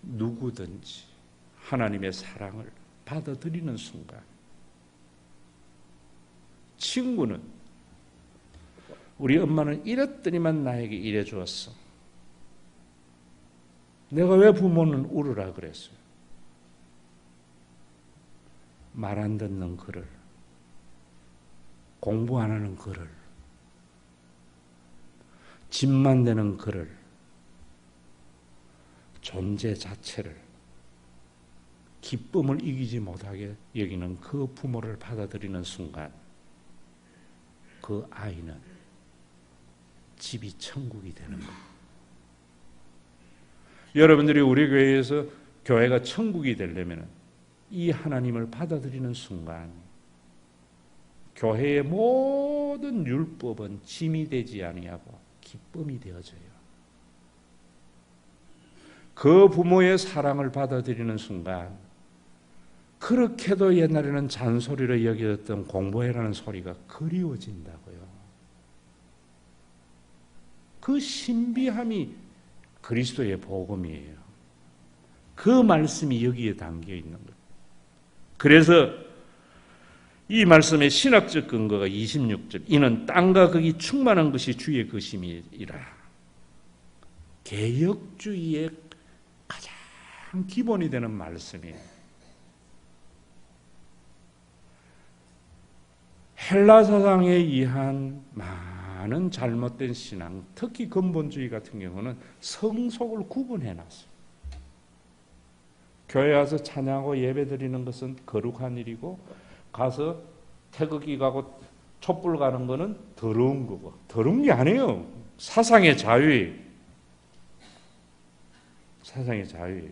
누구든지 하나님의 사랑을 받아들이는 순간 친구는 우리 엄마는 이랬더니만 나에게 이래 주었어. 내가 왜 부모는 울으라 그랬어요? 말 안 듣는 그를 공부 안 하는 그를 집만 되는 그를 존재 자체를 기쁨을 이기지 못하게 여기는 그 부모를 받아들이는 순간 그 아이는 집이 천국이 되는 거예요. 여러분들이 우리 교회에서 교회가 천국이 되려면 이 하나님을 받아들이는 순간 교회의 모든 율법은 짐이 되지 아니하고 기쁨이 되어져요. 그 부모의 사랑을 받아들이는 순간 그렇게도 옛날에는 잔소리로 여겨졌던 공부해라는 소리가 그리워진다고요. 그 신비함이 그리스도의 복음이에요. 그 말씀이 여기에 담겨 있는 거예요. 그래서 이 말씀의 신학적 근거가 26절, 이는 땅과 거기 충만한 것이 주의 것임이라. 개혁주의의 가장 기본이 되는 말씀이에요. 헬라 사상에 의한 많은 잘못된 신앙, 특히 근본주의 같은 경우는 성속을 구분해놨어요. 교회 와서 찬양하고 예배 드리는 것은 거룩한 일이고 가서 태극기 가고 촛불 가는 것은 더러운 거고, 더러운 게 아니에요. 사상의 자유예요. 사상의 자유예요.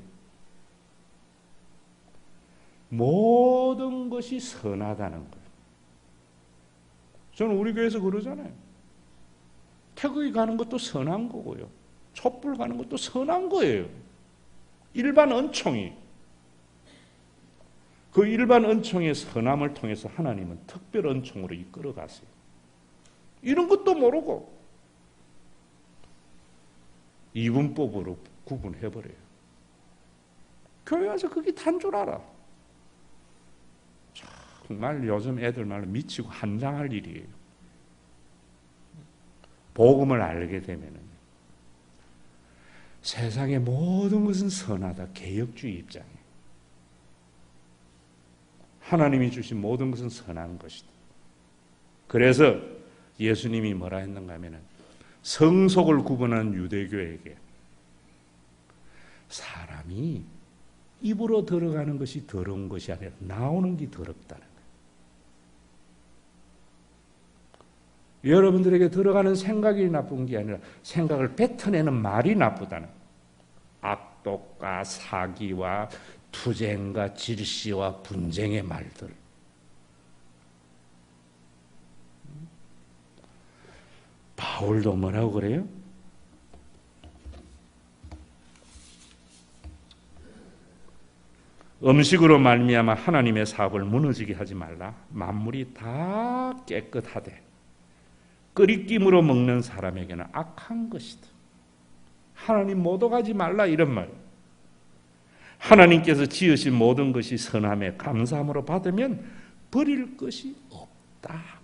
모든 것이 선하다는 거예요. 저는 우리 교회에서 그러잖아요. 태극기 가는 것도 선한 거고요. 촛불 가는 것도 선한 거예요. 일반 은총이. 그 일반 은총의 선함을 통해서 하나님은 특별 은총으로 이끌어 가세요. 이런 것도 모르고 이분법으로 구분해버려요. 교회 와서 그게 단 줄 알아. 정말 요즘 애들 말로 미치고 한장할 일이에요. 복음을 알게 되면 세상의 모든 것은 선하다. 개혁주의 입장이에요. 하나님이 주신 모든 것은 선한 것이다. 그래서 예수님이 뭐라 했는가 하면 성속을 구분하는 유대교에게 사람이 입으로 들어가는 것이 더러운 것이 아니라 나오는 게 더럽다는 거예요. 여러분들에게 들어가는 생각이 나쁜 게 아니라 생각을 뱉어내는 말이 나쁘다는 거예요. 악독과 사기와 투쟁과 질시와 분쟁의 말들. 바울도 뭐라고 그래요? 음식으로 말미암아 하나님의 사업을 무너지게 하지 말라. 만물이 다 깨끗하되 끓이김으로 먹는 사람에게는 악한 것이다. 하나님 모독하지 말라 이런 말. 하나님께서 지으신 모든 것이 선함에 감사함으로 받으면 버릴 것이 없다.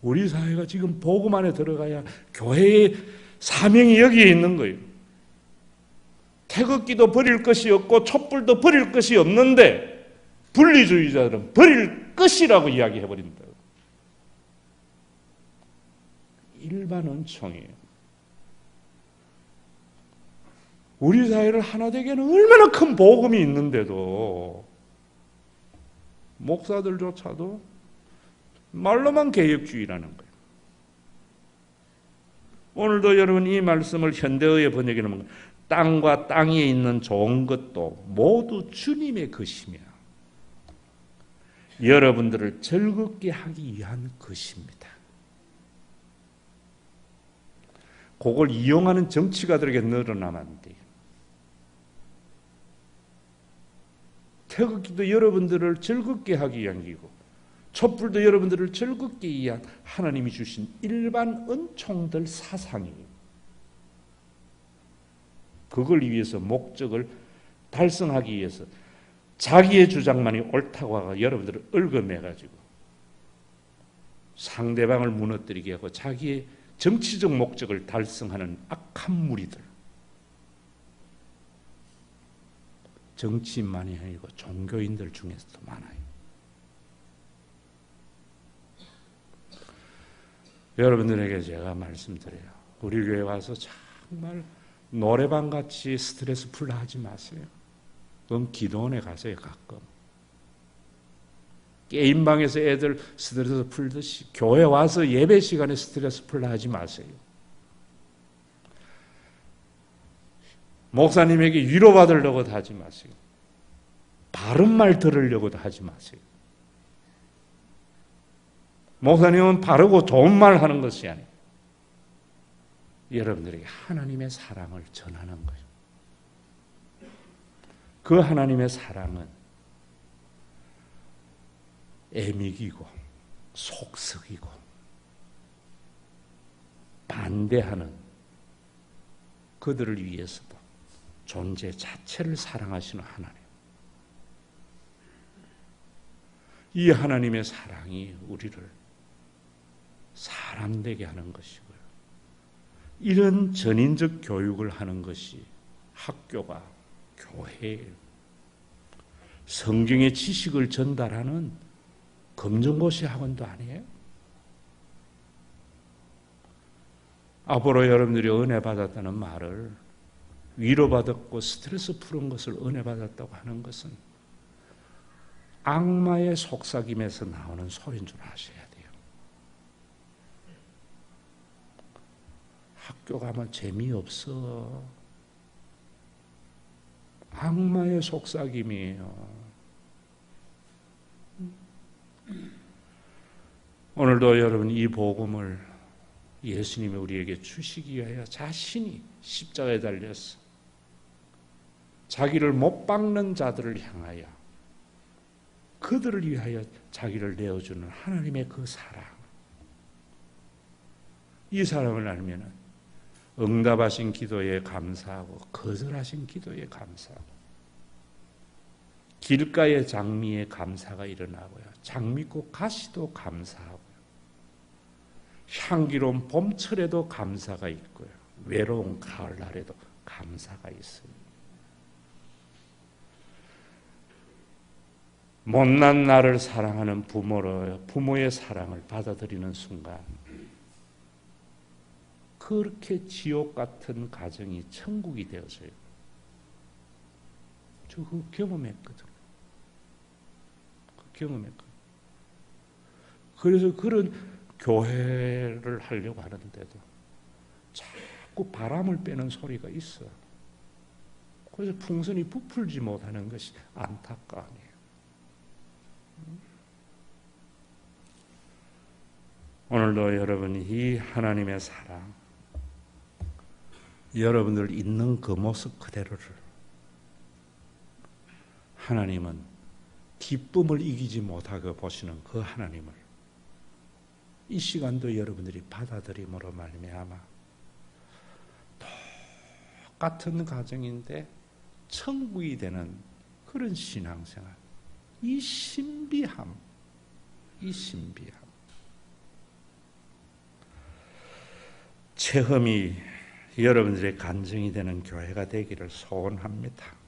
우리 사회가 지금 복음 안에 들어가야 교회의 사명이 여기에 있는 거예요. 태극기도 버릴 것이 없고 촛불도 버릴 것이 없는데 분리주의자들은 버릴 것이라고 이야기해버린다. 일반 은총이에요. 우리 사회를 하나 되게는 얼마나 큰 복음이 있는데도 목사들조차도 말로만 개혁주의라는 거예요. 오늘도 여러분 이 말씀을 현대어의 번역에는 뭔가 땅과 땅 위에 있는 좋은 것도 모두 주님의 것이며 여러분들을 즐겁게 하기 위한 것입니다. 그걸 이용하는 정치가들에게 늘어나면 안 돼요. 태극기도 여러분들을 즐겁게 하기 위한 기고 촛불도 여러분들을 즐겁게 위한 하나님이 주신 일반 은총들 사상이에요. 그걸 위해서 목적을 달성하기 위해서 자기의 주장만이 옳다고 하고 여러분들을 얽어매가지고 상대방을 무너뜨리게 하고 자기의 정치적 목적을 달성하는 악한 무리들. 정치인만이 아니고 종교인들 중에서도 많아요. 여러분들에게 제가 말씀드려요. 우리 교회 와서 정말 노래방 같이 스트레스 풀라 하지 마세요. 그럼 기도원에 가세요. 가끔. 게임방에서 애들 스트레스 풀듯이 교회 와서 예배 시간에 스트레스 풀라 하지 마세요. 목사님에게 위로받으려고도 하지 마세요. 바른 말 들으려고도 하지 마세요. 목사님은 바르고 좋은 말 하는 것이 아니에요. 여러분들에게 하나님의 사랑을 전하는 거예요. 그 하나님의 사랑은 애미기고 속썩이고 반대하는 그들을 위해서도 존재 자체를 사랑하시는 하나님. 이 하나님의 사랑이 우리를 사람 되게 하는 것이고요. 이런 전인적 교육을 하는 것이 학교가 교회예요. 성경의 지식을 전달하는 검정고시 학원도 아니에요. 앞으로 여러분들이 은혜 받았다는 말을 위로받았고 스트레스 푸는 것을 은혜 받았다고 하는 것은 악마의 속삭임에서 나오는 소리인 줄 아셔야 돼요. 학교 가면 재미없어. 악마의 속삭임이에요. 오늘도 여러분 이 복음을 예수님이 우리에게 주시기 위하여 자신이 십자가에 달려서 자기를 못 박는 자들을 향하여 그들을 위하여 자기를 내어주는 하나님의 그 사랑. 이 사랑을 알면 응답하신 기도에 감사하고 거절하신 기도에 감사하고 길가의 장미에 감사가 일어나고요. 장미꽃 가시도 감사하고요. 향기로운 봄철에도 감사가 있고요. 외로운 가을날에도 감사가 있어요. 못난 나를 사랑하는 부모의 사랑을 받아들이는 순간 그렇게 지옥 같은 가정이 천국이 되어져요. 저 그 경험했거든요. 그래서 그런 교회를 하려고 하는데도 자꾸 바람을 빼는 소리가 있어. 그래서 풍선이 부풀지 못하는 것이 안타까워요. 오늘도 여러분이 이 하나님의 사랑, 여러분들 있는 그 모습 그대로를 하나님은 기쁨을 이기지 못하고 보시는 그 하나님을 이 시간도 여러분들이 받아들임으로 말미암아 똑같은 가정인데 천국이 되는 그런 신앙생활, 이 신비함, 체험이 여러분들의 간증이 되는 교회가 되기를 소원합니다.